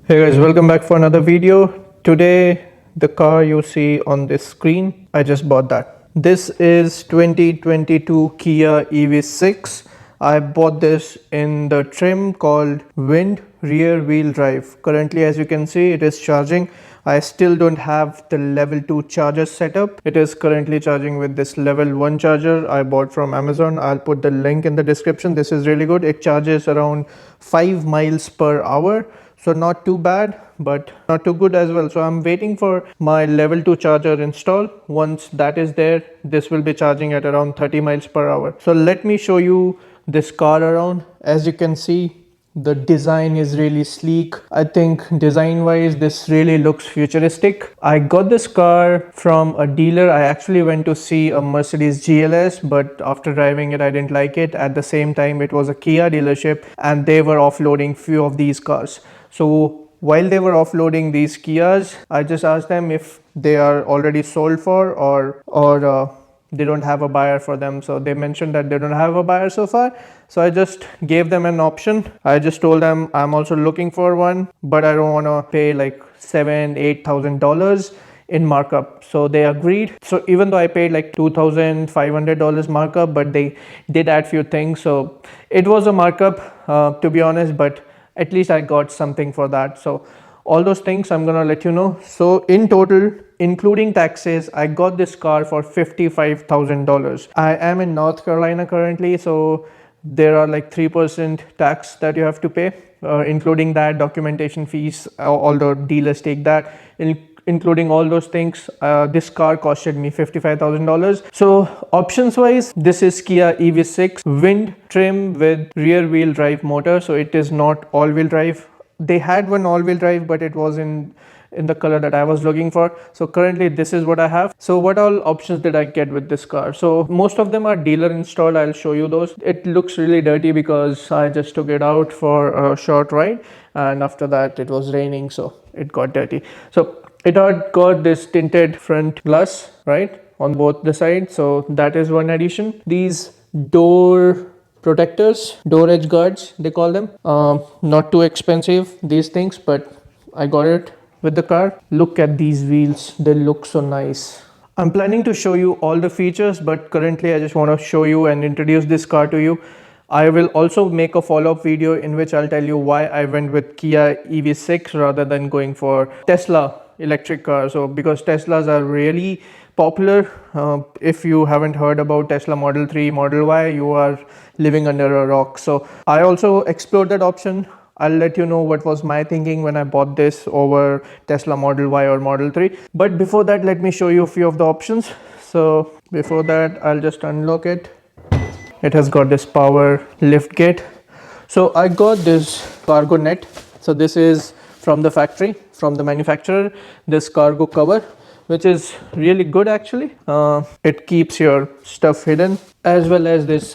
Hey guys, welcome back for another video. Today, the car you see on this screen, I just bought that. This is 2022 Kia EV6. I bought this in the trim called Wind Rear Wheel Drive. Currently, as you can see, it is charging. I still don't have the level 2 charger setup. It is currently charging with this level 1 charger I bought from Amazon. I'll put the link in the description. This is really good. It charges around 5 miles per hour. So not too bad, but not too good as well. So I'm waiting for my level 2 charger install. Once that is there, this will be charging at around 30 miles per hour. So let me show you this car around. As you can see, the design is really sleek. I think design wise this really looks futuristic. I got this car from a dealer. I actually went to see a Mercedes GLS, but after driving it I didn't like it. At the same time, it was a Kia dealership and they were offloading few of these cars. So while they were offloading these Kias, I just asked them if they are already sold for or they don't have a buyer for them. So they mentioned that they don't have a buyer so far. So I just gave them an option. I just told them I'm also looking for one, but I don't want to pay like $7,000-8,000 in markup. So they agreed. So even though I paid like $2,500 markup, but they did add few things. So it was a markup to be honest, but at least I got something for that. So all those things I'm gonna let you know. So in total, including taxes, I got this car for $55,000. I am in North Carolina currently, so there are like 3% tax that you have to pay, including that documentation fees, although dealers take that. Including all those things, this car costed me $55,000. So options wise, this is Kia EV6 Wind trim with rear wheel drive motor. So it is not all wheel drive. They had one all wheel drive, but it was in the color that I was looking for. So currently this is what I have. So what all options did I get with this car? So most of them are dealer installed. I'll show you those. It looks really dirty because I just took it out for a short ride, and after that it was raining, so it got dirty. So it had got this tinted front glass, right, on both the sides. So that is one addition. These door protectors, door edge guards they call them, not too expensive these things, but I got it with the car. Look at these wheels, they look so nice. I'm planning to show you all the features, but currently I just want to show you and introduce this car to you. I will also make a follow-up video in which I'll tell you why I went with Kia EV6 rather than going for Tesla electric car. So because Teslas are really popular, if you haven't heard about Tesla Model 3, Model Y, you are living under a rock. So I also explored that option. I'll let you know what was my thinking when I bought this over Tesla Model Y or Model 3. But before that, let me show you a few of the options. So before that, I'll just unlock it. It has got this power lift gate. So I got this cargo net. So this is from the factory, from the manufacturer, this cargo cover, which is really good actually. It keeps your stuff hidden, as well as this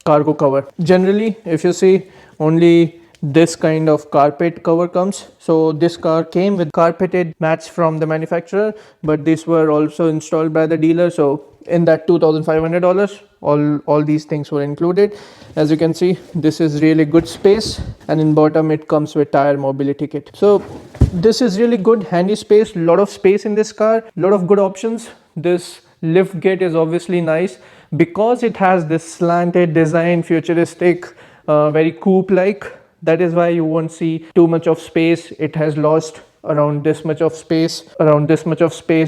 cargo cover. Generally, if you see, only this kind of carpet cover comes. So this car came with carpeted mats from the manufacturer, but these were also installed by the dealer. So in that $2,500, all these things were included. As you can see, this is really good space, and in bottom it comes with tire mobility kit. So this is really good, handy space, lot of space in this car, lot of good options. This lift gate is obviously nice because it has this slanted design, futuristic, very coupe like. That is why you won't see too much of space. It has lost around this much of space,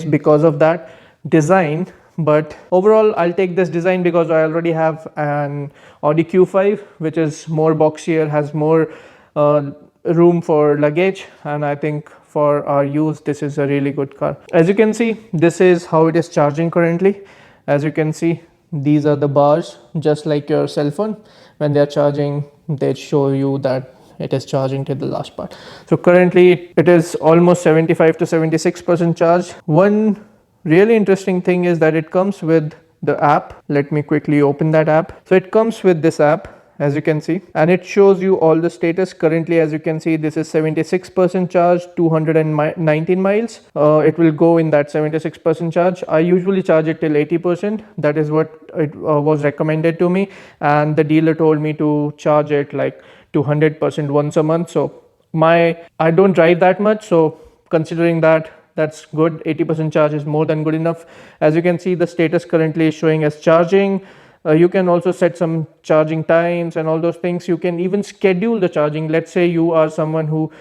because of that design. But overall, I'll take this design because I already have an Audi Q5, which is more boxier, has more room for luggage, and I think for our use this is a really good car. As you can see, this is how it is charging currently. As you can see, these are the bars, just like your cell phone. When they are charging, they show you that it is charging to the last part. So currently it is almost 75 to 76% charged. One really interesting thing is that it comes with the app. Let me quickly open that app. So it comes with this app, as you can see, and it shows you all the status. Currently, as you can see, this is 76% charge, 219 miles. It will go in that 76% charge. I usually charge it till 80%. That is what it was recommended to me, and the dealer told me to charge it like to 100% once a month. So I don't drive that much, so considering that, that's good. 80% charge is more than good enough. As you can see, the status currently is showing as charging. You can also set some charging times and all those things. You can even schedule the charging. Let's say you are someone who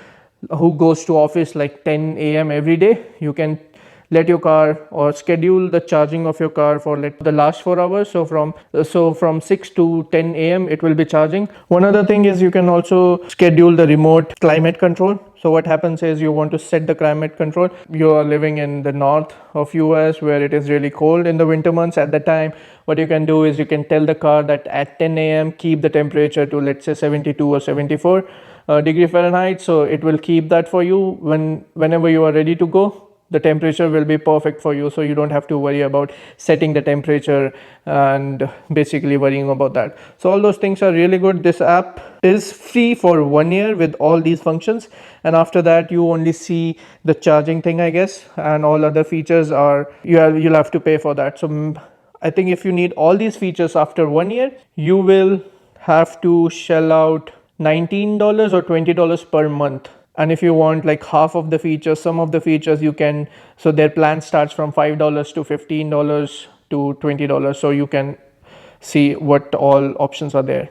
goes to office like 10 a.m. every day. You can let your car or schedule the charging of your car for like the last 4 hours. So from 6 to 10 a.m. it will be charging. One other thing is you can also schedule the remote climate control. So what happens is you want to set the climate control. You are living in the north of US where it is really cold in the winter months. At that time, what you can do is you can tell the car that at 10 a.m. keep the temperature to, let's say, 72 or 74 degree Fahrenheit. So it will keep that for you whenever you are ready to go. The temperature will be perfect for you, so you don't have to worry about setting the temperature and basically worrying about that. So all those things are really good. This app is free for 1 year with all these functions, and after that you only see the charging thing, I guess, and all other features are you'll have to pay for that. So I think if you need all these features after 1 year, you will have to shell out $19 or $20 per month. And if you want like half of the features, some of the features you can, so their plan starts from $5 to $15 to $20. So you can see what all options are there.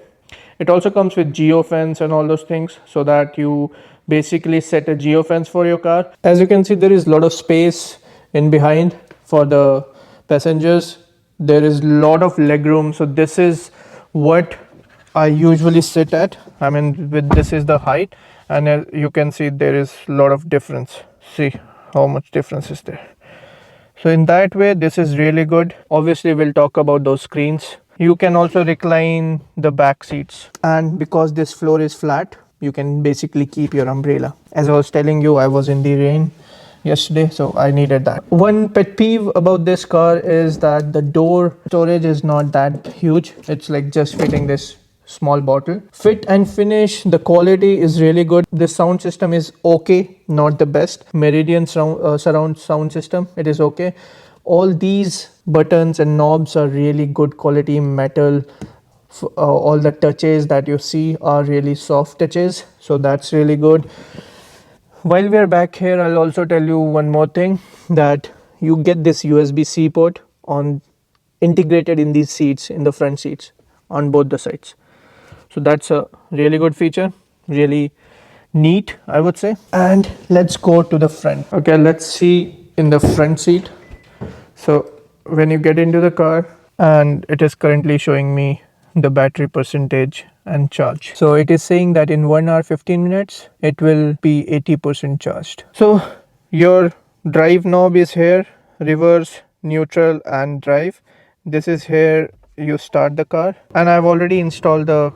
It also comes with geofence and all those things, so that you basically set a geofence for your car. As you can see, there is a lot of space in behind for the passengers. There is a lot of legroom. So this is what I usually sit at. I mean, this is the height, and as you can see, there is a lot of difference. See how much difference is there. So in that way, this is really good. Obviously, we'll talk about those screens. You can also recline the back seats, and because this floor is flat, you can basically keep your umbrella. As I was telling you, I was in the rain yesterday, so I needed that. One pet peeve about this car is that the door storage is not that huge. It's like just fitting this small bottle. Fit and finish, the quality is really good. The sound system is okay, not the best. Meridian surround sound system, it is okay. All these buttons and knobs are really good quality metal. All the touches that you see are really soft touches, so that's really good. While we are back here, I'll also tell you one more thing, that you get this USB-C port integrated in these seats, in the front seats on both the sides. So that's a really good feature, really neat, I would say. And let's go to the front. Okay, let's see in the front seat. So when you get into the car, and it is currently showing me the battery percentage and charge. So it is saying that in 1 hour 15 minutes it will be 80% charged. So your drive knob is here, reverse, neutral and drive. This is here you start the car, and I've already installed the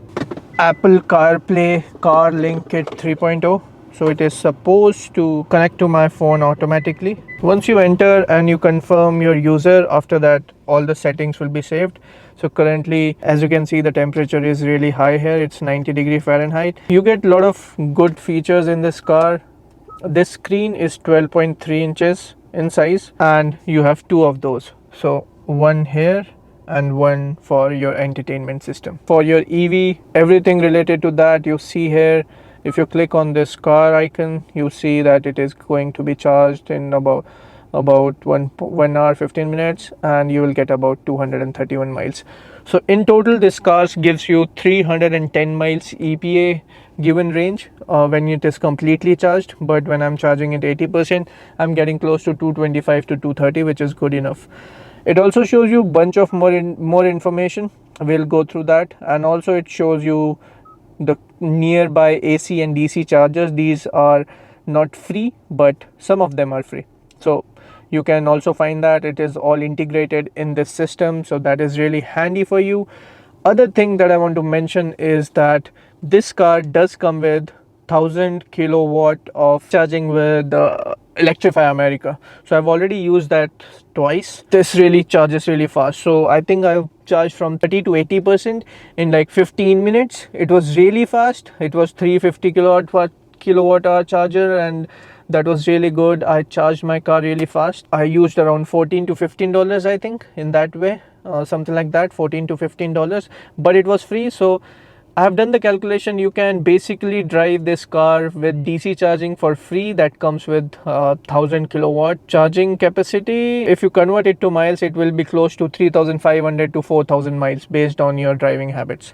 Apple CarPlay CarLink Kit 3.0. So it is supposed to connect to my phone automatically. Once you enter and you confirm your user, after that all the settings will be saved. So currently, as you can see, the temperature is really high here. It's 90 degree Fahrenheit. You get a lot of good features in this car. This screen is 12.3 inches in size, and you have two of those. So one here and one for your entertainment system. For your EV, everything related to that you see here. If you click on this car icon, you see that it is going to be charged in about 1 hour 15 minutes, and you will get about 231 miles. So in total, this car gives you 310 miles EPA given range when it is completely charged. But when I'm charging it 80%, I'm getting close to 225 to 230, which is good enough. It also shows you a bunch of more information. We'll go through that, and also it shows you the nearby AC and DC chargers. These are not free, but some of them are free. So you can also find that it is all integrated in this system, so that is really handy for you. Other thing that I want to mention is that this car does come with 1000 kilowatt of charging with Electrify America. So I've already used that twice. This really charges really fast. So I think I've charged from 30 to 80% in like 15 minutes. It was really fast. It was 350 kilowatt hour charger, and that was really good. I charged my car really fast. I used around $14 to $15, I think, in that way, something like that, $14 to $15, but it was free. So I have done the calculation. You can basically drive this car with DC charging for free. That comes with 1000 kilowatt charging capacity. If you convert it to miles, it will be close to 3500 to 4000 miles based on your driving habits.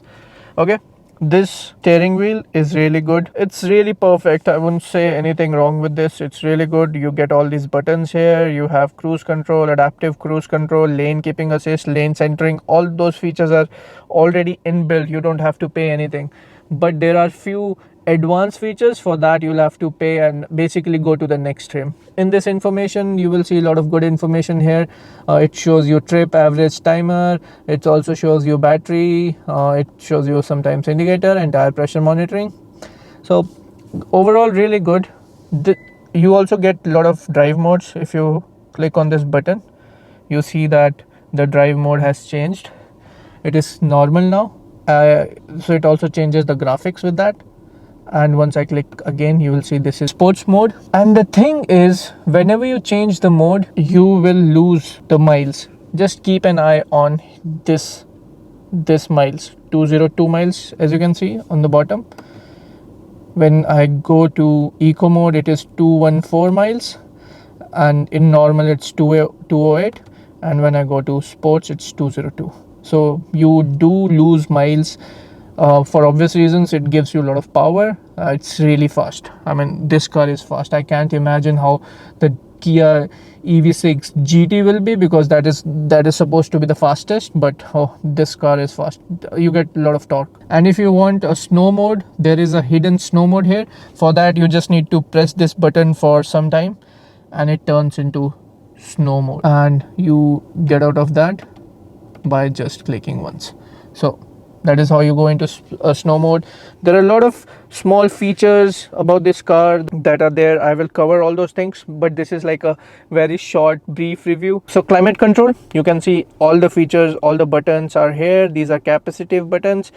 Okay, this steering wheel is really good. It's really perfect. I wouldn't say anything wrong with this. It's really good. You get all these buttons here. You have cruise control, adaptive cruise control, lane keeping assist, lane centering. All those features are already inbuilt. You don't have to pay anything. But there are few advanced features. For that you'll have to pay and basically go to the next trim. In this information you will see a lot of good information here. It shows you trip average timer. It also shows you battery. It shows you sometimes indicator and tire pressure monitoring. So overall really good. You also get a lot of drive modes. If you click on this button, you see that the drive mode has changed. It is normal now. So it also changes the graphics with that. And once I click again, you will see this is sports mode. And the thing is, whenever you change the mode, you will lose the miles. Just keep an eye on this miles, 202 miles, as you can see on the bottom. When I go to eco mode, it is 214 miles, and in normal it's 208, and when I go to sports it's 202. So you do lose miles. For obvious reasons, it gives you a lot of power. It's really fast. I mean, this car is fast. I can't imagine how the Kia EV6 GT will be, because that is supposed to be the fastest, but this car is fast. You get a lot of torque. And if you want a snow mode, there is a hidden snow mode here. For that you just need to press this button for some time and it turns into snow mode, and you get out of that by just clicking once. So that is how you go into snow mode. There are a lot of small features about this car that are there. I will cover all those things, but this is like a very short brief review. So climate control, you can see all the features, all the buttons are here. These are capacitive buttons.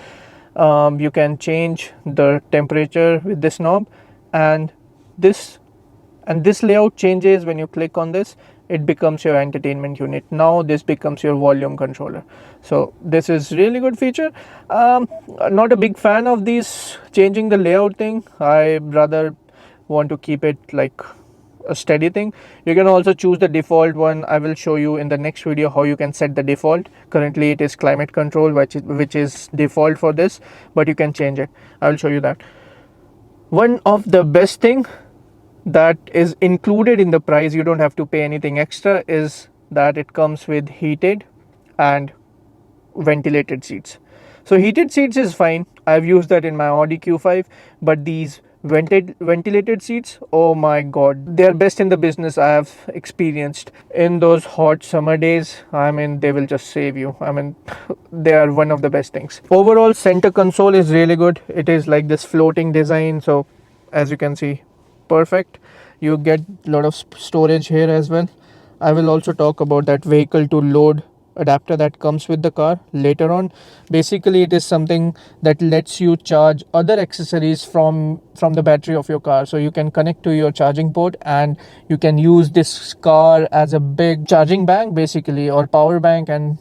You can change the temperature with this knob, and this layout changes when you click on this. It becomes your entertainment unit. Now this becomes your volume controller. So this is really good feature. Not a big fan of these changing the layout thing. I rather want to keep it like a steady thing. You can also choose the default one. I will show you in the next video how you can set the default. Currently it is climate control, which is default for this, but you can change it. I will show you that. One of the best thing that is included in the price, you don't have to pay anything extra, is that it comes with heated and ventilated seats. So heated seats is fine. I've used that in my Audi Q5, but these ventilated seats, oh my god, they're best in the business. I have experienced in those hot summer days. I mean, they will just save you. I mean, they are one of the best things. Overall, center console is really good. It is like this floating design, so as you can see, perfect. You get a lot of storage here as well. I will also talk about that vehicle to load adapter that comes with the car later on. Basically it is something that lets you charge other accessories from the battery of your car. So you can connect to your charging port and you can use this car as a big charging bank basically, or power bank, and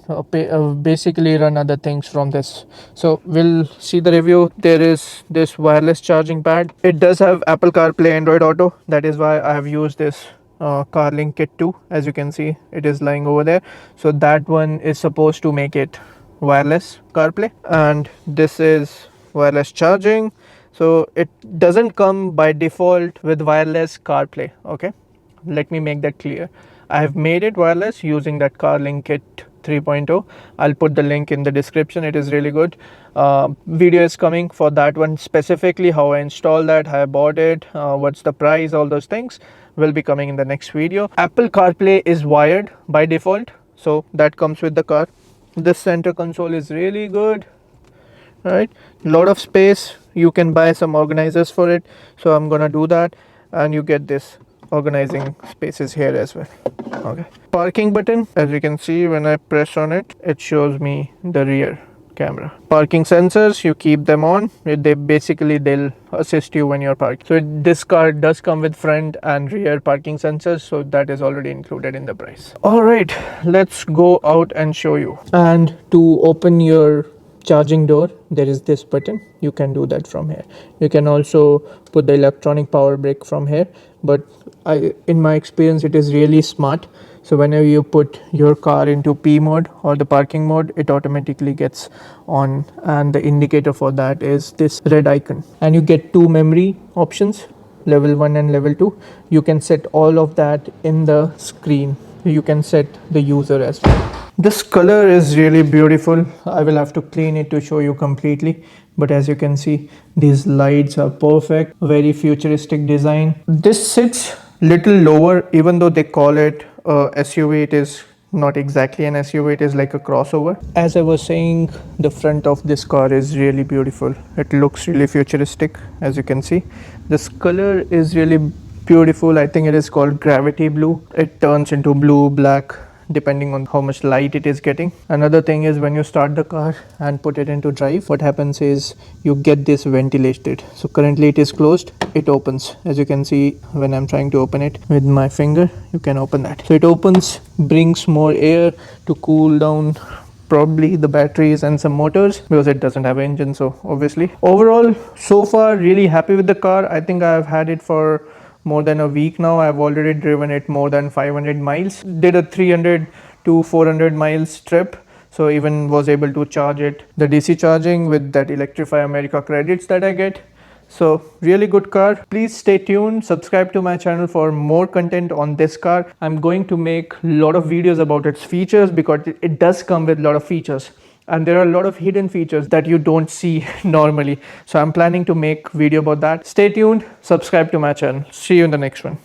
basically run other things from this. So we'll see the review. There is this wireless charging pad. It does have Apple CarPlay, Android Auto. That is why I have used this CarLink Kit 2. As you can see, it is lying over there. So that one is supposed to make it wireless CarPlay, and this is wireless charging. So it doesn't come by default with wireless CarPlay. Okay, let me make that clear. I have made it wireless using that CarLink Kit 3.0. I'll put the link in the description. It is really good. Video is coming for that one specifically, how I install that, how I bought it, what's the price, all those things will be coming in the next video. Apple CarPlay is wired by default, so that comes with the car. This center console is really good, right? Lot of space. You can buy some organizers for it, so I'm gonna do that, and you get this organizing spaces here as well. Okay, parking button, as you can see, when I press on it, it shows me the rear camera. Parking sensors, you keep them on. They'll assist you when you're parked. So this car does come with front and rear parking sensors, so that is already included in the price. All right, let's go out and show you. And to open your charging door, there is this button. You can do that from here. You can also put the electronic power brick from here, but in my experience it is really smart. So whenever you put your car into P mode or the parking mode, it automatically gets on, and the indicator for that is this red icon. And you get two memory options, level 1 and level 2. You can set all of that in the screen. You can set the user as well. This color is really beautiful. I will have to clean it to show you completely, but as you can see, these lights are perfect. Very futuristic design. This sits little lower, even though they call it SUV. It is not exactly an SUV, it is like a crossover. As I was saying, the front of this car is really beautiful. It looks really futuristic, as you can see. This color is really beautiful. I think it is called gravity blue. It turns into blue, black, depending on how much light it is getting. Another thing is, when you start the car and put it into drive, what happens is you get this ventilated. So currently it is closed, it opens. As you can see, when I'm trying to open it with my finger, you can open that. So it opens, brings more air to cool down probably the batteries and some motors, because it doesn't have an engine. So obviously, overall, so far really happy with the car. I think I've had it for more than a week now. I've already driven it more than 500 miles. Did a 300 to 400 miles trip. So even was able to charge it, the DC charging, with that Electrify America credits that I get. So really good car. Please stay tuned, subscribe to my channel for more content on this car. I'm going to make a lot of videos about its features, because it does come with a lot of features. And there are a lot of hidden features that you don't see normally. So I'm planning to make video about that. Stay tuned, subscribe to my channel. See you in the next one.